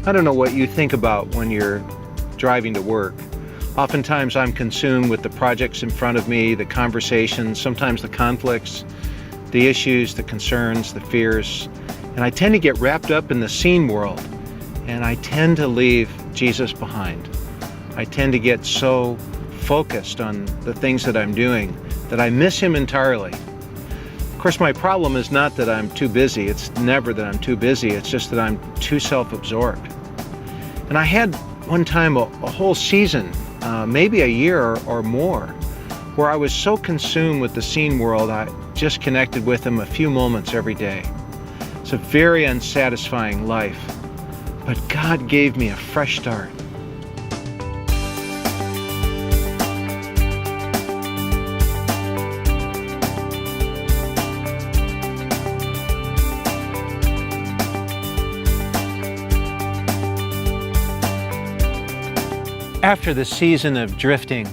I don't know what you think about when you're driving to work. Oftentimes I'm consumed with the projects in front of me, the conversations, sometimes the conflicts, the issues, the concerns, the fears, and I tend to get wrapped up in the seen world, and I tend to leave Jesus behind. I tend to get so focused on the things that I'm doing that I miss Him entirely. Of course, my problem is not that I'm too busy. It's never that I'm too busy. It's just that I'm too self-absorbed. And I had one time a whole season, maybe a year or more, where I was so consumed with the seen world, I just connected with Him a few moments every day. It's a very unsatisfying life, but God gave me a fresh start. After the season of drifting,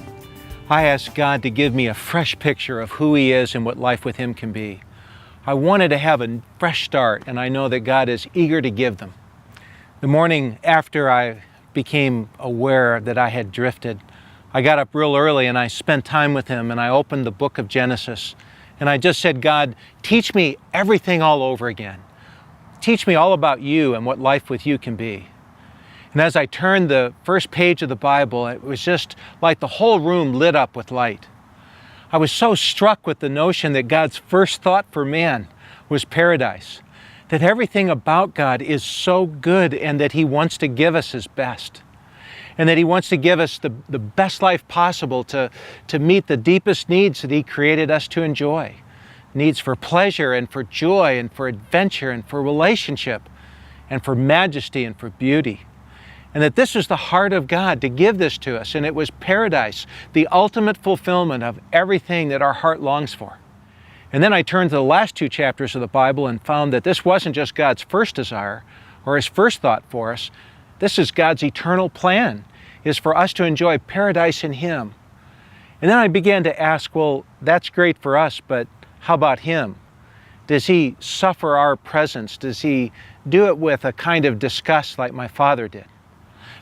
I asked God to give me a fresh picture of who He is and what life with Him can be. I wanted to have a fresh start, and I know that God is eager to give them. The morning after I became aware that I had drifted, I got up real early and I spent time with Him, and I opened the book of Genesis, and I just said, God, teach me everything all over again. Teach me all about You and what life with You can be. And as I turned the first page of the Bible, it was just like the whole room lit up with light. I was so struck with the notion that God's first thought for man was paradise, that everything about God is so good and that He wants to give us His best, and that He wants to give us the best life possible to meet the deepest needs that He created us to enjoy. Needs for pleasure and for joy and for adventure and for relationship and for majesty and for beauty. And that this was the heart of God to give this to us, and it was paradise, the ultimate fulfillment of everything that our heart longs for. And then I turned to the last two chapters of the Bible and found that this wasn't just God's first desire or His first thought for us. This is God's eternal plan, is for us to enjoy paradise in Him. And then I began to ask, well, that's great for us, but how about Him? Does He suffer our presence? Does He do it with a kind of disgust like my Father did?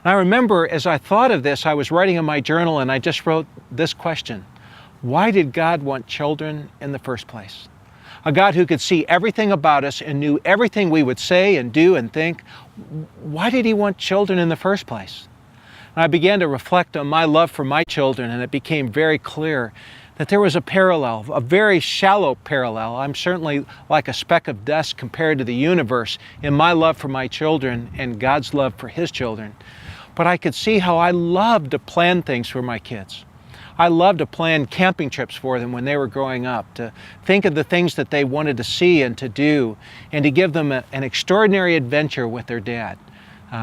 And I remember as I thought of this, I was writing in my journal and I just wrote this question: why did God want children in the first place? A God who could see everything about us and knew everything we would say and do and think. Why did He want children in the first place? And I began to reflect on my love for my children, and it became very clear that there was a parallel, a very shallow parallel. I'm certainly like a speck of dust compared to the universe in my love for my children and God's love for His children. But I could see how I loved to plan things for my kids. I loved to plan camping trips for them when they were growing up, to think of the things that they wanted to see and to do, and to give them an extraordinary adventure with their dad.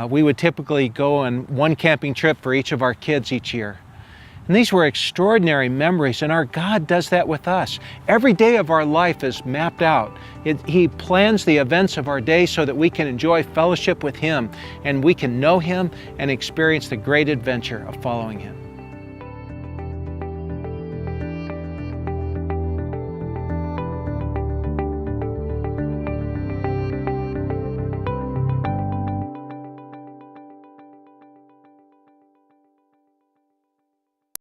We would typically go on one camping trip for each of our kids each year. And these were extraordinary memories, and our God does that with us. Every day of our life is mapped out. He plans the events of our day so that we can enjoy fellowship with Him, and we can know Him and experience the great adventure of following Him.